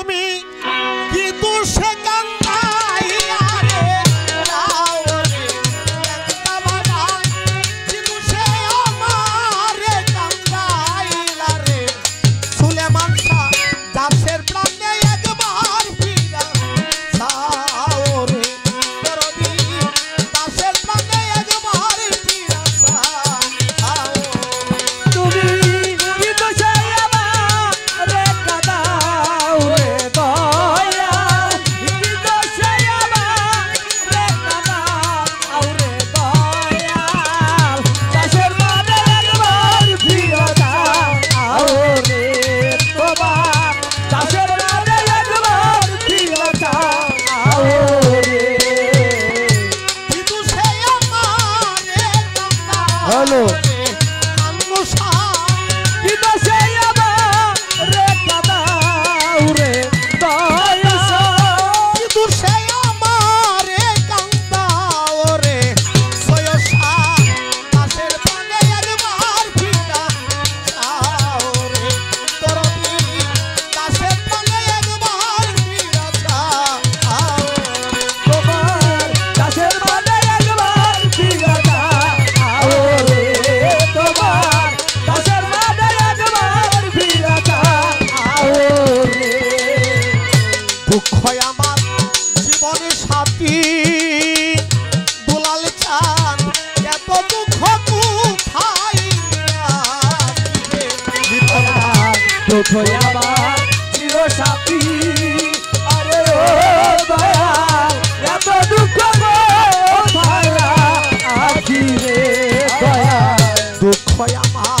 তুমি কি দোষে কান্দাইয়া রে রাওরে লেংটা বাবা কি দোষে আমারে কান্দাইলা রে সুলেমান শাহ দাসের প্রাণে একবার ফিরা চাও রে দরদি দাসের প্রাণে একবার ফিরা চাও তুমি কি দোষে আমারে কাঁদাও রে দয়াল কি দোষে আমারে কাঁদাও রে দয়াল দাসের প্রাণে একবার ফিরা চাও রে তোমার দাসের প্রাণে একবার ফিরা চাও রে কি দোষে আমারে কান্দাও হ্যালো রে আনু শাহ কি দোষে আমারে কাঁদাও রে দয়াল কি দোষে আমারে কান্দাও রে সয়সা দাসের প্রাণে একবার ফিরা চাও রে দরদি দাসের প্রাণে একবার ফিরা চাও তোমার দাসের প্রাণে একবার ফিরা চাও রে তোমার দাসের প্রাণে একবার ফিরা চাও রে দুঃখ আমার জীবনের সাথী দুলাল চান এত দুঃখ কোথায় দুঃখ আমার চির সাথী আরে ও দয়াল এত দুঃখ কোথায় আছি রে দয়াল দুঃখ আমার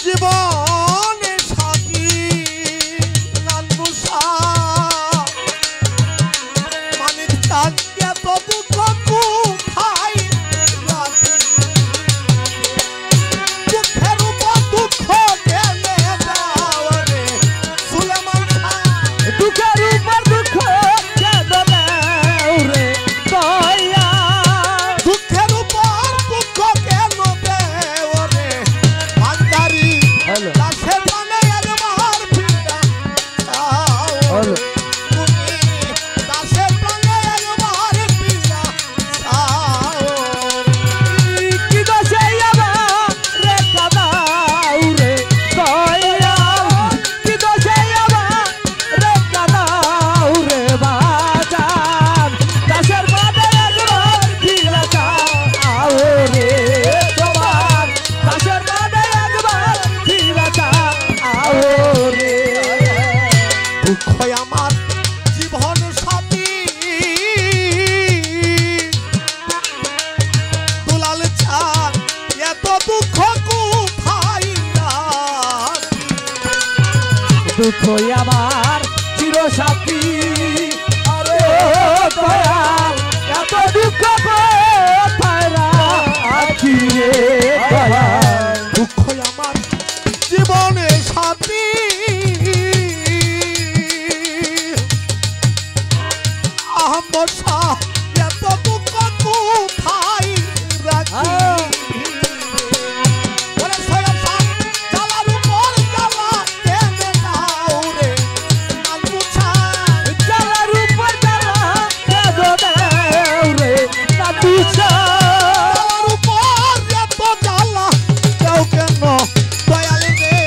জীবনের সাথী নানু শাহ মানিক চান এত দুঃখ কোথায় রাখি দুঃখের উপর দুঃখ ঢেলে দাও রে সুলেমান শাহ দুঃখের উপর দুঃখ কেন দাও রে দয়াল দুঃখের উপর দুঃখ কেন দেও রে ভান্ডারি হ্যালো দাসের প্রাণে একবার ফিরা চাও হ্যালো তুমি দাসের প্রাণে একবার ফিরা চাও কি দোষে আমারে কাঁদাও রে দয়াল কি দোষে আমারে কাঁদাও রে বাজান দাসের প্রাণে একবার ফিরা চাও রে তোমার দাসের প্রাণে একবার ফিরা চাও রে দুঃখ আমার জীবন সাথী দুলাল চান এত দুঃখ কোথায় রাখি দুঃখ আমার চির সাথী আরে ও দয়াল এত দুঃখ কোথায় রাখি রে দয়াল দুঃখ আমার জীবনে সাথী আহমদ শাহ এত দুঃখ কোথায় রাখি ওরে সৈয়দ শাহ জ্বালার উপর জ্বালা টেনে দাও রে নানু শাহ জ্বালার উপর জ্বালা কেন দেও রে নাদু জ্বালার উপর এত জ্বালা কেউ কেন দয়াল রে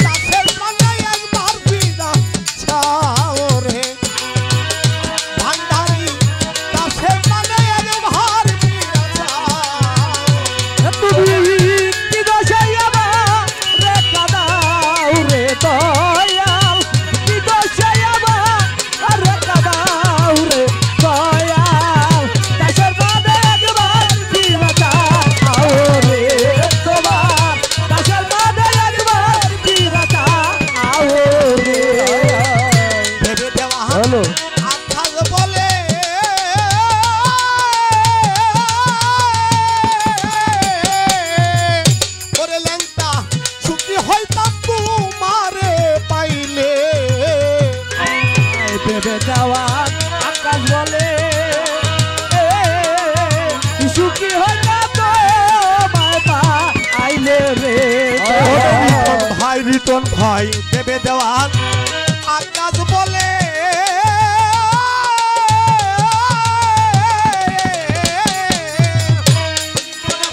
দাসের প্রাণে একবার ফিরা চাও রে ভান্ডারি দাসের প্রাণে একবার ফিরা চাও তুমি কি দোষে আমারে কাঁদাও রে দয়াল কি দোষে আমারে কাঁদাও রে দয়াল দাসের প্রাণে একবার ফিরা চাও রে তোমার দাসের প্রাণে একবার ফিরা চাও রে ভেবে দেওয়া হ্যালো আকাশ বলে ওরে ল্যাংটা সুখী হইতাম তোমারে পাইলে ভেবে যাওয়া আকাশ বলে সুখী হয় না তো মাতা আইলে রে ভাই রিটন ভাই দেবে দেওয়ান আকাশ বলে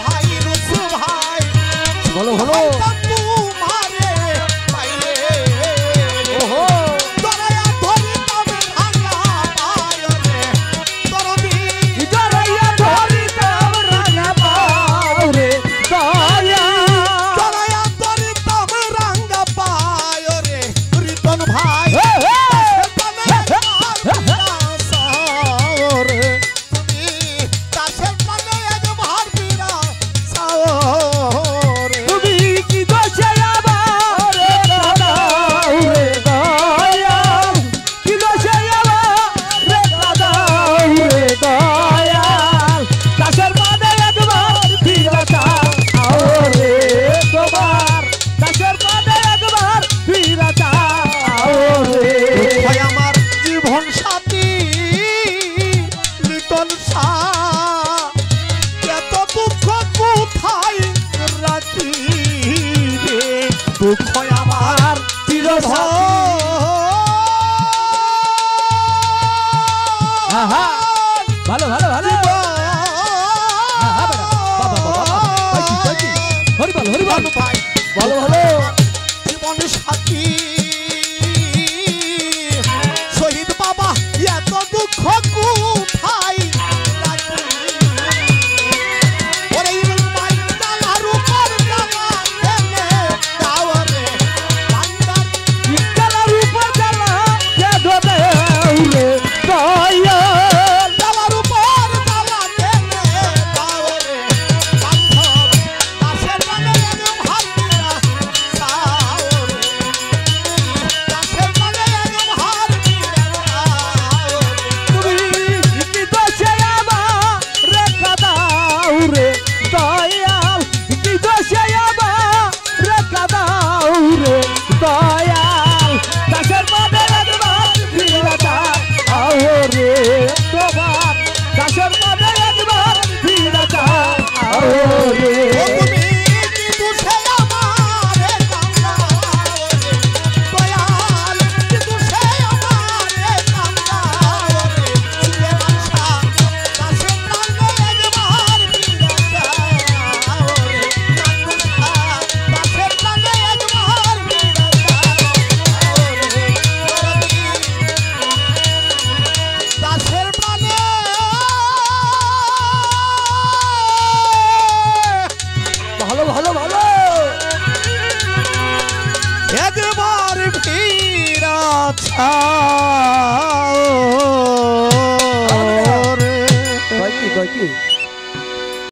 ভাই রুসু ভাই বলো বলো তোমারে পাইলে ওহো দরায়া ধরি তবে ভাঙা পায় রে দরদি জরাইয়া ধরি তাম রাঙা পাও রে দয়া দরায়া ধরি তবে রাঙ্গা পায় রে রিটন ভাই তুমি কি দোষে আমার রে দাদাও রে দয়া কি দোষে আমার রে দাদাও রে দয়া দাসের মাঝে একবার ফিরে যাও রে তোমার দাসের মাঝে একবার ফিরে যাও রে আমার জীবন সাথী লিটন এত দুঃখ কোথায় রাখি রে দুঃখ আমার আহা ভালো ভালো ভালো হরি বল হরি বল ভাই ভালো ভালো জীবন সাথী শহীদ বাবা এত দুঃখ কোথায় রাখি ওরে ভাই ডালার উপর ডালা এনে দাও রে বান্দার ইকালার উপর জ্বালা কে ধরে রে দয়াল ডালার উপর ডালা এনে দাও রে বান্ধব দাসের মানে একদম হাত দিয়া চাও রে দাসের মানে একদম হাত দিয়া চাও রে তুমি কি দোষে আমার রেখা দাও রে দয়াল কি দোষে আমার রেখা দাও রে দয়াল দাসের মাঝে একবার ফিরে যাও রে তোমার দাসের মাঝে একবার ফিরে যাও রে তুমি কিন্তু সে আমারে কান্দাও রে দয়াল কিন্তু সে আমারে কান্দাও রে সুরে বাদশা দাসের প্রাণে একবার ফিরে যাও রে কান্দুসা দাসের প্রাণে একবার ফিরে যাও রে দাসের প্রাণে ভালো ভালো ভালো একবার ফিরা ছাও রে কয় কি